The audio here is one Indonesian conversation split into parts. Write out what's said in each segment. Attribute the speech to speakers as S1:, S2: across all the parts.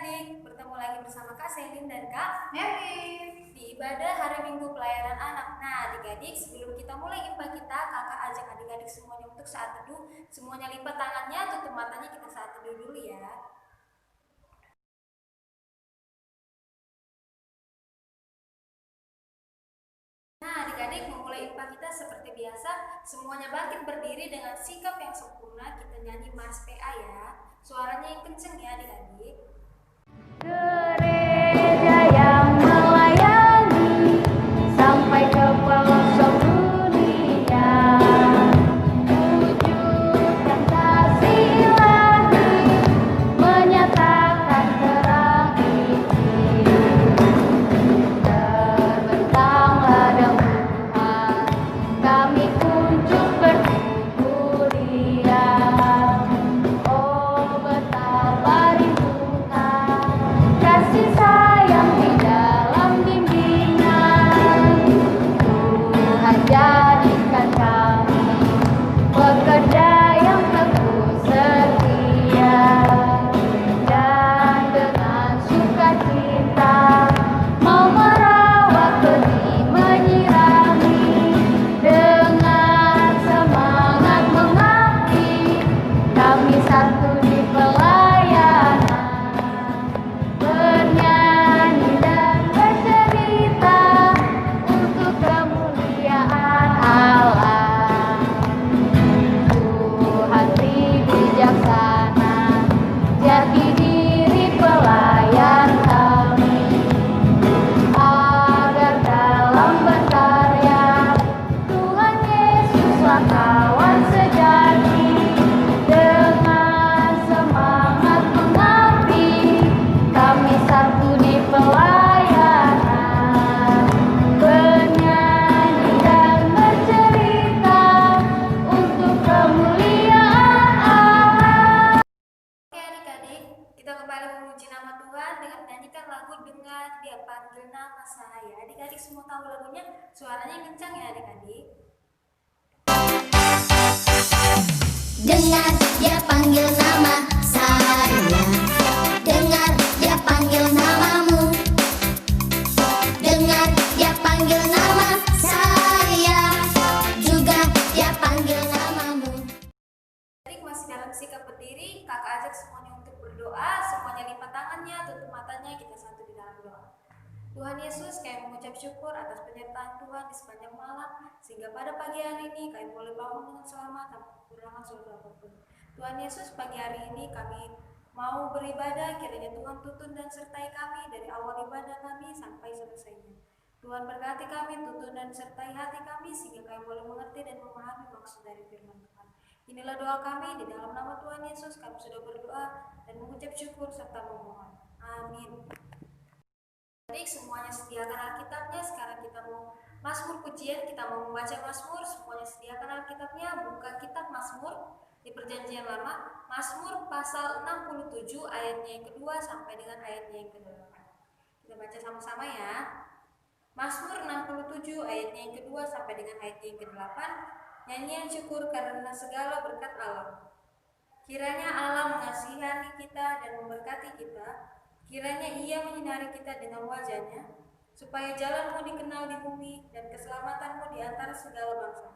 S1: adik-adik, bertemu lagi bersama Kak Selin dan Kak
S2: Mary
S1: di ibadah hari Minggu pelayanan anak. Nah adik-adik, sebelum kita mulai IPA kita, kakak ajak adik-adik semuanya untuk saat teduh. Semuanya lipat tangannya, tutup matanya, kita saat teduh dulu ya. Nah adik-adik, memulai IPA kita seperti biasa, semuanya bangkit berdiri dengan sikap yang sempurna. Kita nyanyi Mars PA ya. Suaranya yang kenceng ya adik-adik.
S3: Gereja yang melayani sampai ke pelosok dunia, wujudkan kasih ilahi, menyatakan terang Injil. Terbentanglah daun Tuhan, kami kunjung bertumbuh Dia. Oh betapa rindunya kasih sayang di dalam bimbingan. Tuhan jadikan kami pekerja yang teguh setia, dan dengan sukacita mau merawat benih menyirami, dengan semangat mengabdi kami satu di pelayanan, bernyanyi dan bercerita untuk kemuliaan Allah. Tuhan bijaksana, jati diri pelayan kami, agar dalam berkarya Tuhan Yesuslah kawan sejati. Dengan semangat mengabdi kami satu di pelayanan, bernyanyi dan bercerita untuk kemuliaan Allah.
S1: Oke adik-adik, kita kembali memuji nama Tuhan dengan menyanyikan lagu Dengar Dia Panggil Nama Saya. Adik-adik semua tahu lagunya, suaranya kencang ya adik-adik.
S4: Dengar dia panggil nama saya, dengar dia panggil namamu, dengar dia panggil nama saya, juga dia panggil namamu.
S1: Adik masih dalam sikap berdiri, kakak ajak semuanya untuk berdoa. Semuanya lipat tangannya, tutup matanya, kita satu di dalam doa. Tuhan Yesus, kami mengucap syukur atas penyertaan Tuhan di sepanjang malam, sehingga pada pagi hari ini kami boleh bangun dengan selamat tanpa kekurangan suatu apapun. Tuhan Yesus, pagi hari ini kami mau beribadah, kiranya Tuhan tuntun dan sertai kami dari awal ibadah kami sampai selesainya. Tuhan berkati kami, tuntun dan sertai hati kami, sehingga kami boleh mengerti dan memahami maksud dari firman Tuhan. Inilah doa kami, di dalam nama Tuhan Yesus kami sudah berdoa dan mengucap syukur serta memohon. Amin. Adik semuanya sediakan Alkitabnya. Sekarang kita mau Mazmur pujian, kita mau membaca Mazmur. Semuanya sediakan Alkitabnya, buka kitab Mazmur di Perjanjian Lama, Mazmur pasal 67 ayatnya yang kedua sampai dengan ayatnya yang ke-8. Kita baca sama-sama ya. Mazmur 67 ayatnya yang kedua sampai dengan ayatnya yang ke-8. Nyanyian syukur karena segala berkat Allah. Kiranya Allah mengasihani kita dan memberkati kita. Kiranya Ia menyinari kita dengan wajahnya, supaya jalanmu dikenal di bumi dan keselamatanmu di antara segala bangsa.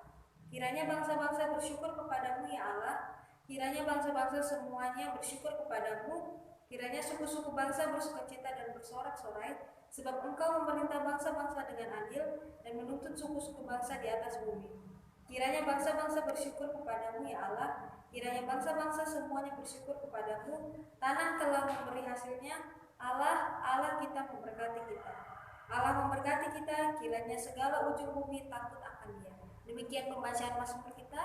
S1: Kiranya bangsa-bangsa bersyukur kepadamu ya Allah. Kiranya bangsa-bangsa semuanya bersyukur kepadamu. Kiranya suku-suku bangsa bersukacita dan bersorak-sorai, sebab Engkau memerintah bangsa-bangsa dengan adil dan menuntut suku-suku bangsa di atas bumi. Kiranya bangsa-bangsa bersyukur kepadamu ya Allah. Kiranya bangsa-bangsa semuanya bersyukur kepadamu. Tanah telah memberi hasilnya. Allah kita memberkati kita. Allah memberkati kita, kiranya segala ujung bumi takut akan Dia. Demikian pembacaan Mazmur kita.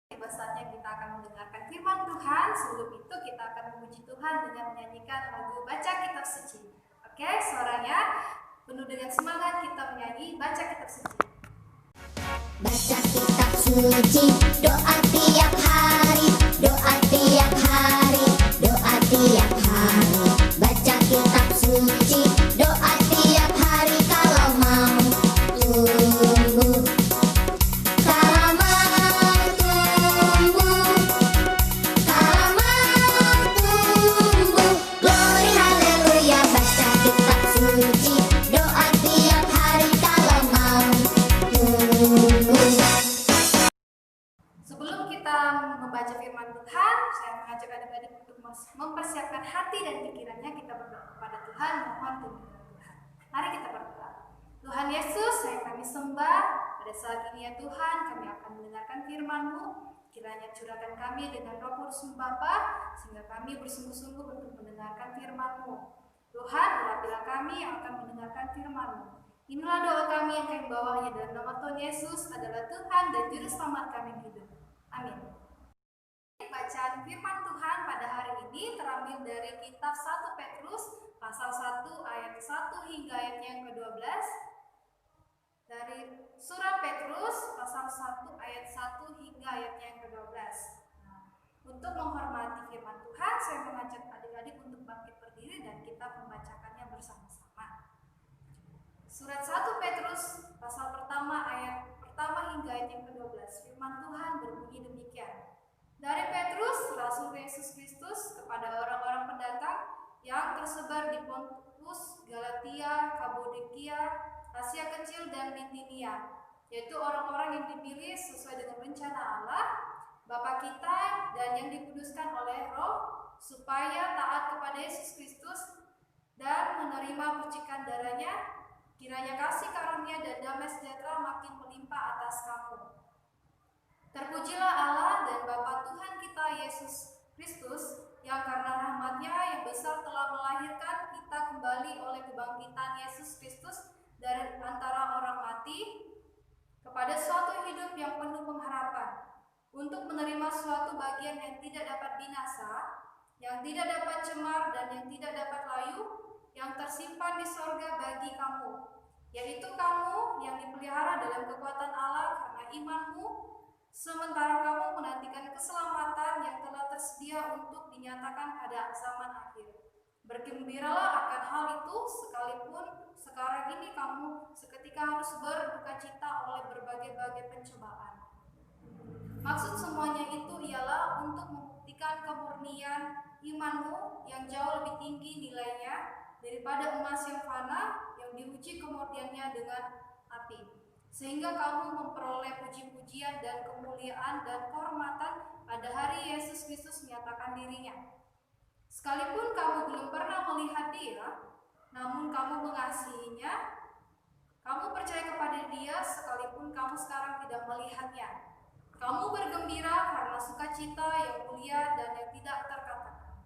S1: Bahasanya kita akan mendengarkan firman Tuhan. Sebelum itu kita akan memuji Tuhan dengan menyanyikan lagu Baca Kitab Suci. Oke, suaranya penuh dengan semangat kita menyanyi Baca Kitab Suci.
S4: Baca kitab suci, doa tiap hari, doa tiap hari, doa tiap hari. Baca kitab suci, doa tiap hari kalau mau tumbuh, kalau mau tumbuh, kalau mau tumbuh.
S1: adik-adik untuk mempersiapkan hati dan pikirannya, kita berdoa kepada Tuhan, mohon tuntunan Tuhan. Mari kita berdoa. Tuhan Yesus, yang kami sembah, pada saat ini ya Tuhan, kami akan mendengarkan firman-Mu. Kiranya curahkan kami dengan Roh Kudus Bapa, sehingga kami bersungguh-sungguh untuk mendengarkan firman-Mu. Tuhan, urapilah kami yang akan mendengarkan firman-Mu. Inilah doa kami yang kami bawa hanya dalam nama Tuhan Yesus adalah Tuhan dan Juru Selamat kami hidup. Amin. Bacaan firman Tuhan pada hari ini terambil dari kitab 1 Petrus pasal 1 ayat 1 hingga ayat yang ke-12. Dari surat Petrus pasal 1 ayat 1 hingga ayat yang ke-12. Untuk menghormati firman Tuhan, saya mengajak adik-adik untuk bangkit berdiri dan kita membacakannya bersama-sama. Surat 1 Petrus pasal pertama ayat pertama hingga ayat yang ke-12. Firman Tuhan berbunyi demikian. Dari Petrus, Rasul Yesus Kristus, kepada orang-orang pendatang yang tersebar di Pontus, Galatia, Kapadokia, Asia Kecil, dan Bitinia, yaitu orang-orang yang dipilih sesuai dengan rencana Allah, Bapa kita, dan yang dikuduskan oleh Roh, supaya taat kepada Yesus Kristus dan menerima percikan darahnya. Kiranya kasih karunia dan damai sejahtera makin melimpah atas kamu. Terpujilah Allah dan Bapa Tuhan kita Yesus Kristus, yang karena rahmat-Nya yang besar telah melahirkan kita kembali oleh kebangkitan Yesus Kristus dari antara orang mati kepada suatu hidup yang penuh pengharapan, untuk menerima suatu bagian yang tidak dapat binasa, yang tidak dapat cemar dan yang tidak dapat layu, yang tersimpan di sorga bagi kamu, yaitu kamu yang dipelihara dalam kekuatan Allah karena imanmu, sementara kamu menantikan keselamatan yang telah tersedia untuk dinyatakan pada zaman akhir. Bergembiralah akan hal itu, sekalipun sekarang ini kamu seketika harus berduka cita oleh berbagai-bagai pencobaan. Maksud semuanya itu ialah untuk membuktikan kemurnian imanmu yang jauh lebih tinggi nilainya daripada emas yang fana yang diuji kemurniannya dengan api, sehingga kamu memperoleh puji-pujian dan kemuliaan dan kehormatan pada hari Yesus Kristus menyatakan dirinya. Sekalipun kamu belum pernah melihat Dia, namun kamu mengasihinya, kamu percaya kepada Dia sekalipun kamu sekarang tidak melihatnya. Kamu bergembira karena sukacita yang mulia dan yang tidak terkatakan.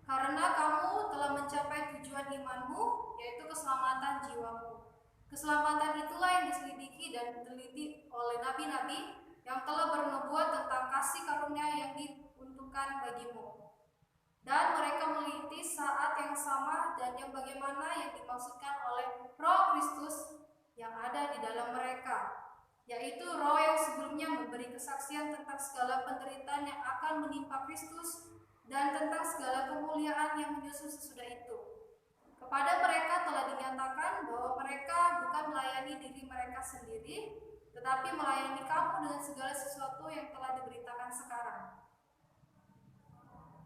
S1: Karena kamu telah mencapai tujuan imanmu, yaitu keselamatan jiwamu. Keselamatan itulah yang diselidiki dan diteliti oleh nabi-nabi yang telah bernubuat tentang kasih karunia yang diuntukkan bagimu. Dan mereka meliti saat yang sama dan yang bagaimana yang dimaksudkan oleh Roh Kristus yang ada di dalam mereka, yaitu Roh yang sebelumnya memberi kesaksian tentang segala penderitaan yang akan menimpa Kristus dan tentang segala kemuliaan yang menyusul sesudah itu. Kepada mereka telah dinyatakan bahwa mereka bukan melayani diri mereka sendiri, tetapi melayani kamu dengan segala sesuatu yang telah diberitakan sekarang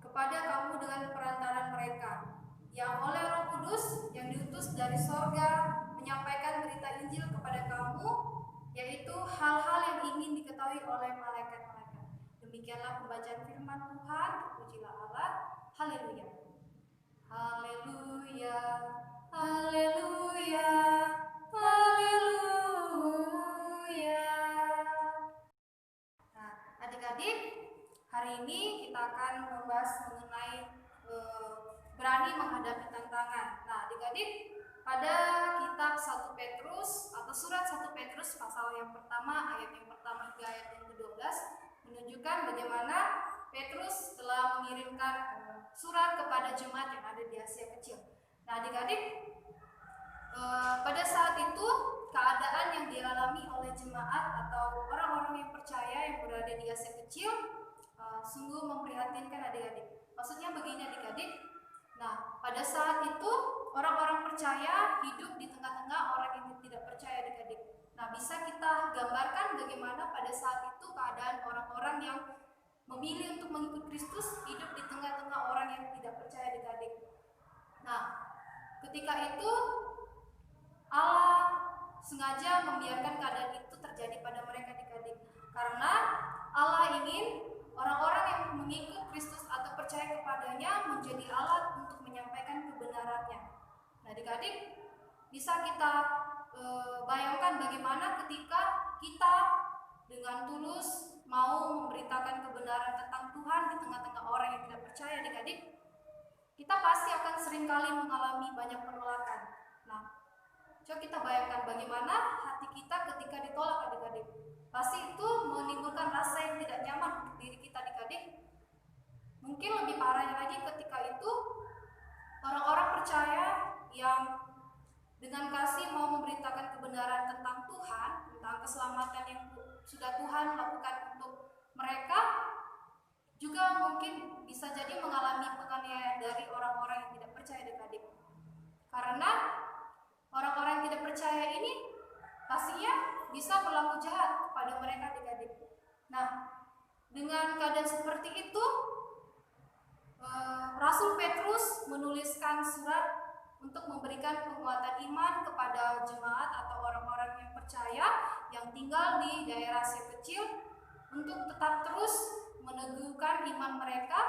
S1: kepada kamu dengan perantaran mereka, yang oleh Roh Kudus yang diutus dari sorga menyampaikan berita Injil kepada kamu, yaitu hal-hal yang ingin diketahui oleh malaikat-malaikat. Demikianlah pembacaan firman Tuhan. Terpujilah Allah. Haleluya. Haleluya, haleluya, haleluya. Nah, adik-adik, hari ini kita akan membahas mengenai berani menghadapi tantangan. Nah, adik-adik, pada kitab 1 Petrus atau surat 1 Petrus pasal yang pertama, ayat yang pertama hingga ayat yang ke-12 menunjukkan bagaimana Petrus telah mengirimkan surat kepada jemaat yang ada di Asia Kecil. Nah, adik-adik, pada saat itu keadaan yang dialami oleh jemaat atau orang-orang yang percaya yang berada di Asia Kecil sungguh memprihatinkan adik-adik. Maksudnya begini adik-adik. Nah, pada saat itu orang-orang percaya hidup di tengah-tengah orang yang tidak percaya adik-adik. Nah, bisa kita gambarkan bagaimana pada saat itu keadaan orang-orang yang memilih untuk mengikut Kristus hidup di tengah-tengah orang yang tidak percaya adik-adik. Nah, ketika itu Allah sengaja membiarkan keadaan itu terjadi pada mereka adik-adik, karena Allah ingin orang-orang yang mengikut Kristus Adik-adik bisa kita bayangkan bagaimana ketika kita dengan tulus mau memberitakan kebenaran tentang Tuhan di tengah-tengah orang yang tidak percaya. Adik-adik, kita pasti akan seringkali mengalami banyak penolakan. Nah, coba kita bayangkan bagaimana hati kita ketika ditolak, adik-adik. Pasti itu menimbulkan rasa yang tidak nyaman untuk diri kita, adik-adik. Mungkin lebih parahnya lagi ketika itu orang-orang percaya yang dengan kasih mau memberitakan kebenaran tentang Tuhan, tentang keselamatan yang sudah Tuhan lakukan untuk mereka, juga mungkin bisa jadi mengalami penganiayaan dari orang-orang yang tidak percaya, adik-adik. Karena orang-orang yang tidak percaya ini pastinya bisa berlaku jahat kepada mereka, adik-adik. Nah, dengan keadaan seperti itu, Rasul Petrus menuliskan surat untuk memberikan penguatan iman kepada jemaat atau orang-orang yang percaya yang tinggal di daerah Asia Kecil untuk tetap terus meneguhkan iman mereka,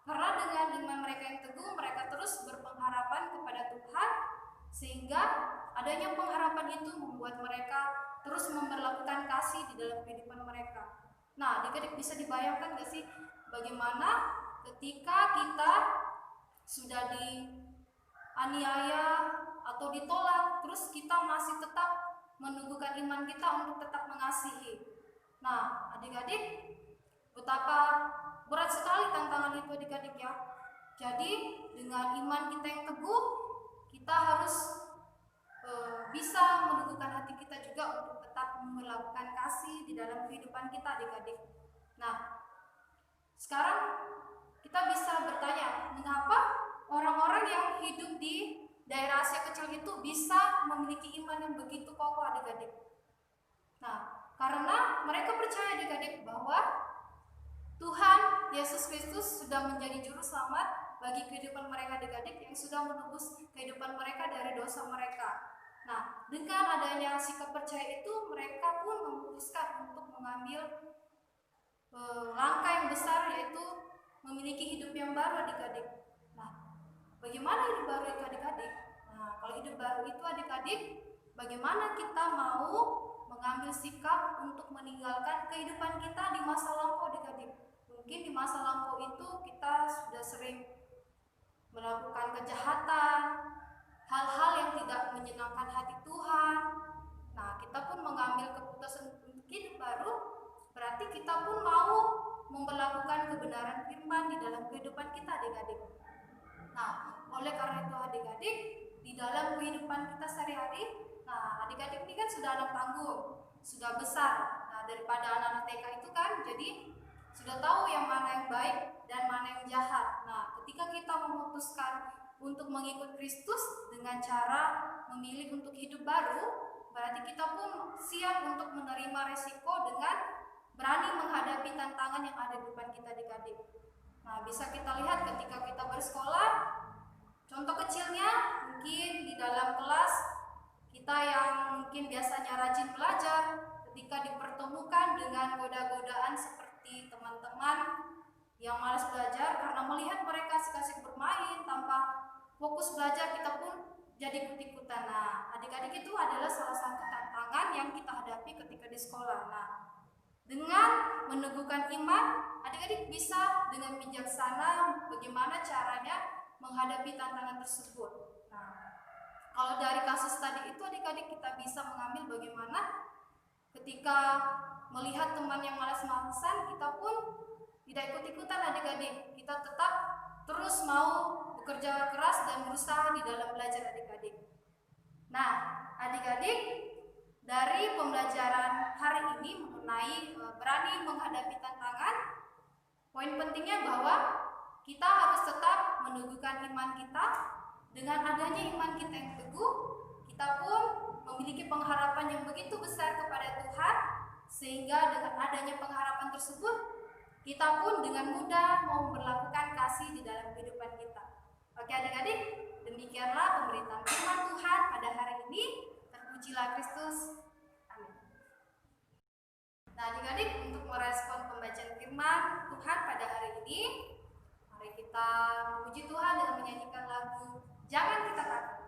S1: karena dengan iman mereka yang teguh mereka terus berpengharapan kepada Tuhan, sehingga adanya pengharapan itu membuat mereka terus memperlakukan kasih di dalam kehidupan mereka. Nah, adik-adik bisa dibayangkan gak sih bagaimana ketika kita sudah dianiaya atau ditolak, terus kita masih tetap meneguhkan iman kita untuk tetap mengasihi. Nah, adik-adik, betapa berat sekali tantangan itu, adik-adik ya. Jadi dengan iman kita yang teguh, kita harus bisa meneguhkan hati kita juga untuk tetap melakukan kasih di dalam kehidupan kita, adik-adik. Nah, sekarang kita bisa bertanya, mengapa orang-orang yang hidup di daerah Asia Kecil itu bisa memiliki iman yang begitu kokoh, adik-adik? Nah, karena mereka percaya, adik-adik, bahwa Tuhan Yesus Kristus sudah menjadi juru selamat bagi kehidupan mereka, adik-adik, yang sudah menebus kehidupan mereka dari dosa mereka. Nah, dengan adanya sikap percaya itu, mereka pun memutuskan untuk mengambil langkah yang besar, yaitu memiliki hidup yang baru, adik-adik. Nah, bagaimana hidup baru itu, adik-adik? Nah, kalau hidup baru itu, adik-adik, bagaimana kita mau mengambil sikap untuk meninggalkan kehidupan kita di masa lampau, adik-adik. Mungkin di masa lampau itu kita sudah sering melakukan kejahatan, hal-hal yang tidak menyenangkan hati Tuhan. Nah, kita pun mengambil keputusan untuk hidup baru, berarti kita pun mau memperlakukan kebenaran firman di dalam kehidupan kita, adik-adik. Nah, oleh karena itu, adik-adik, di dalam kehidupan kita sehari-hari, nah, adik-adik ini kan sudah anak tanggung, sudah besar. Nah, daripada anak-anak TK itu kan, jadi sudah tahu yang mana yang baik dan mana yang jahat. Nah, ketika kita memutuskan untuk mengikut Kristus dengan cara memilih untuk hidup baru, berarti kita pun siap untuk menerima resiko dengan berani menghadapi tantangan yang ada di depan kita, adik-adik. Nah, bisa kita lihat ketika kita bersekolah, contoh kecilnya mungkin di dalam kelas kita yang mungkin biasanya rajin belajar, ketika dipertemukan dengan goda-godaan seperti teman-teman yang malas belajar karena melihat mereka asik-asik bermain tanpa fokus belajar, kita pun jadi ikut-ikutan. Nah, adik-adik, itu adalah salah satu tantangan yang kita hadapi ketika di sekolah. Nah, dengan meneguhkan iman, adik-adik bisa dengan bijaksana bagaimana caranya menghadapi tantangan tersebut. Nah, kalau dari kasus tadi itu, adik-adik, kita bisa mengambil bagaimana ketika melihat teman yang malas-malasan, kita pun tidak ikut-ikutan, adik-adik. Kita tetap terus mau bekerja keras dan berusaha di dalam belajar, adik-adik. Nah, adik-adik, dari pembelajaran hari ini mengenai berani menghadapi tantangan, poin pentingnya bahwa kita harus tetap meneguhkan iman kita. Dengan adanya iman kita yang teguh, kita pun memiliki pengharapan yang begitu besar kepada Tuhan, sehingga dengan adanya pengharapan tersebut, kita pun dengan mudah mau memperlakukan kasih di dalam kehidupan kita. Oke, adik-adik, demikianlah pemberitaan firman Tuhan pada hari ini. Terpujilah Kristus. Amin. Nah, adik-adik, untuk merespon pembacaan firman Tuhan pada hari ini, mari kita memuji Tuhan dengan menyanyikan lagu Jangan Kita Takut.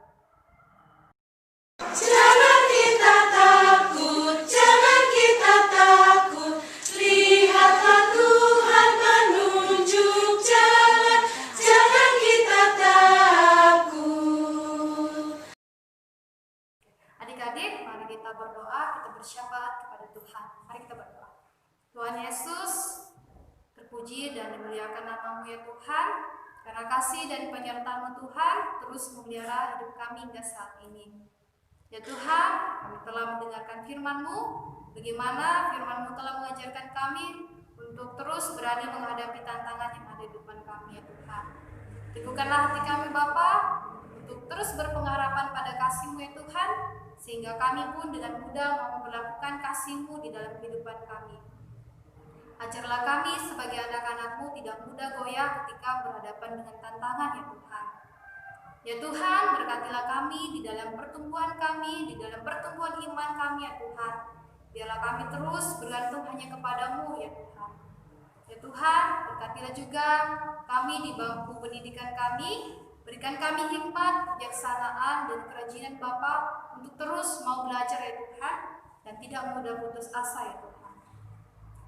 S1: memuliakan nama-Mu ya Tuhan. Karena kasih dan penyertaan-Mu Tuhan terus memelihara hidup kami hingga saat ini. Ya Tuhan, kami telah mendengarkan firman-Mu, bagaimana firman-Mu telah mengajarkan kami untuk terus berani menghadapi tantangan yang ada di depan kami ya Tuhan. Teguhkanlah hati kami Bapa untuk terus berpengharapan pada kasih-Mu ya Tuhan, sehingga kami pun dengan mudah mau memperlakukan kasih-Mu di dalam kehidupan kami. Ajarlah kami sebagai anak-anak-Mu tidak mudah goyah ketika berhadapan dengan tantangan ya Tuhan. Ya Tuhan, berkatilah kami di dalam pertumbuhan kami, di dalam pertumbuhan iman kami ya Tuhan. Biarlah kami terus bergantung hanya kepada-Mu ya Tuhan. Ya Tuhan, berkatilah juga kami di bangku pendidikan kami. Berikan kami hikmat, kebijaksanaan, dan kerajinan Bapa untuk terus mau belajar ya Tuhan, dan tidak mudah putus asa ya Tuhan.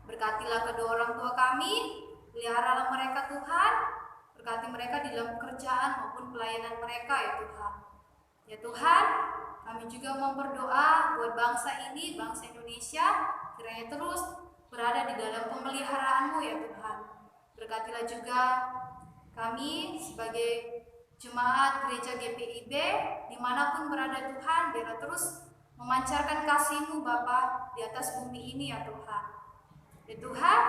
S1: Berkatilah kedua orang tua kami, peliharalah mereka Tuhan, berkati mereka di dalam pekerjaan maupun pelayanan mereka ya Tuhan. Ya Tuhan, kami juga mau berdoa buat bangsa ini, bangsa Indonesia, kiranya terus berada di dalam pemeliharaan-Mu ya Tuhan. Berkatilah juga kami sebagai jemaat gereja GPIB, dimanapun berada Tuhan, biarlah terus memancarkan kasih-Mu Bapa di atas bumi ini ya Tuhan. Ya Tuhan,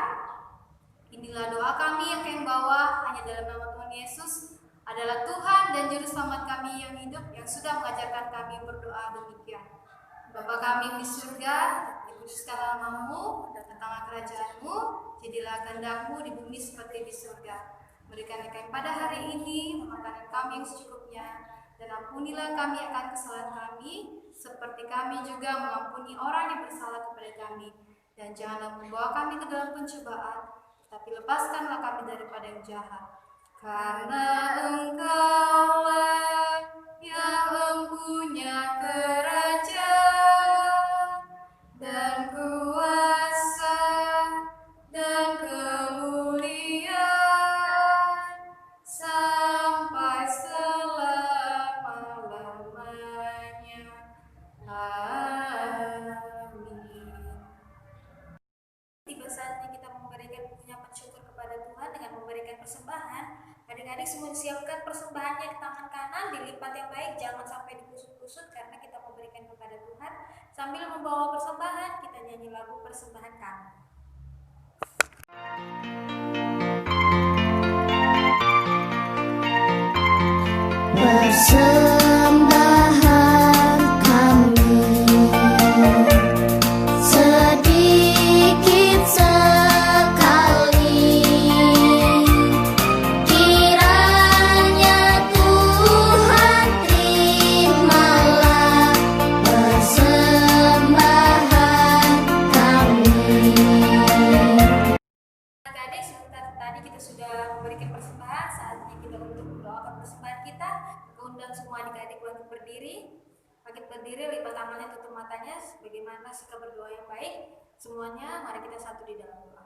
S1: inilah doa kami yang kami bawa hanya dalam nama Tuhan Yesus adalah Tuhan dan Juru Selamat kami yang hidup, yang sudah mengajarkan kami berdoa demikian. Bapa kami di surga, dikuduskanlah nama-Mu, datanglah kerajaan-Mu, jadilah kehendak-Mu di bumi seperti di surga. Berikanlah kami pada hari ini makanan kami yang secukupnya, dan ampunilah kami akan kesalahan kami, seperti kami juga mengampuni orang yang bersalah kepada kami. Dan janganlah membawa kami ke dalam pencobaan, tapi lepaskanlah kami daripada yang jahat. Karena Engkaulah yang mempunyai kerajaan dan kuasa dan kemuliaan sampai selama-lamanya. Amin. Tiba saatnya kita memberikan ucapan syukur kepada Tuhan dengan memberikan persembahan. Adik-adik semua siapkan persembahannya di tangan kanan, dilipat yang baik, jangan sampai dikusut-kusut karena kita memberikan kepada Tuhan. Sambil membawa persembahan, kita nyanyi lagu persembahan kami.
S4: Persembahan kami sedikit sekali, kiranya Tuhan terimalah persembahan kami.
S1: Adik-adik, sebentar tadi kita sudah memberikan persembahan, saatnya kita untuk mendoakan persembahan kita. Undang semua adik-adik untuk berdiri. Bangkit berdiri, lipat tangannya, tutup matanya. Bagaimana sikap berdoa yang baik? Semuanya, mari kita satu di dalam doa.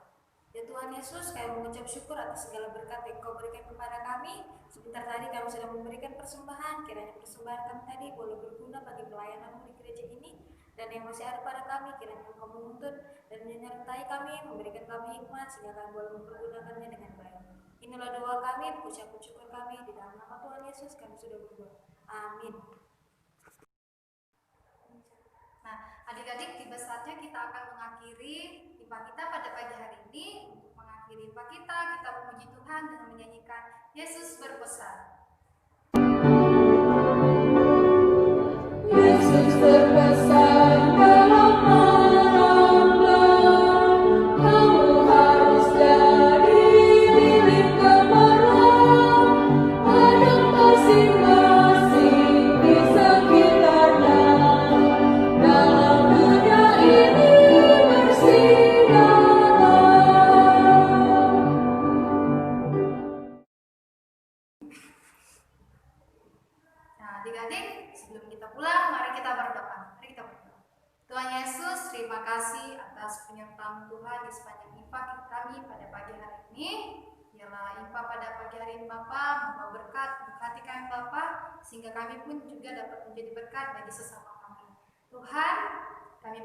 S1: Ya Tuhan Yesus, kami mengucap syukur atas segala berkat yang Kau berikan kepada kami. Sebentar tadi kami sudah memberikan persembahan. Kiranya persembahan kami tadi boleh berguna bagi pelayanan di gereja ini. Dan yang masih ada pada kami, kiranya Engkau menuntun dan menyertai kami, memberikan kami hikmat sehingga kami boleh mempergunakannya dengan baik. Inilah doa kami, ucapan syukur kami di dalam nama Tuhan Yesus kami sudah berdoa. Amin. Nah, adik-adik, tiba saatnya kita akan mengakhiri IPA kita pada pagi hari ini. Untuk mengakhiri IPA kita memuji Tuhan dengan menyanyikan Yesus berpesan.
S3: Yesus berpesan dalam malam-malam, kamu harus jadi lilin gemerlap, adaptasi masing di sekitarnya, dalam dunia ini bersinar.
S1: Nah, adik-adik, sebelum kita pulang, mari kita berdoa. Mari kita berdoa. Tuhan Yesus, terima kasih atas penyertaan Tuhan di sepanjang IPA kami pada pagi hari ini. Biarlah IPA pada pagi hari ini Bapa membawa berkat, berkati kami Bapa, sehingga kami pun juga dapat menjadi berkat bagi sesama kami. Tuhan, kami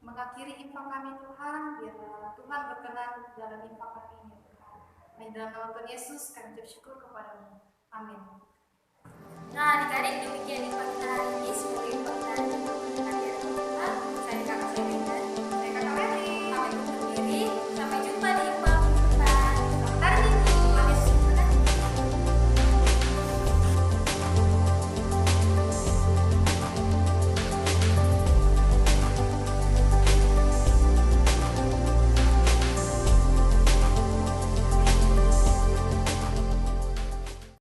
S1: mengakhiri IPA kami Tuhan, biarlah Tuhan berkenan dalam IPA kami ini Tuhan. Baik, dalam nama Tuhan Yesus kami ucap syukur kepadamu. Amin. Nah, adik-adik demikian ibadah kita hari ini. Semoga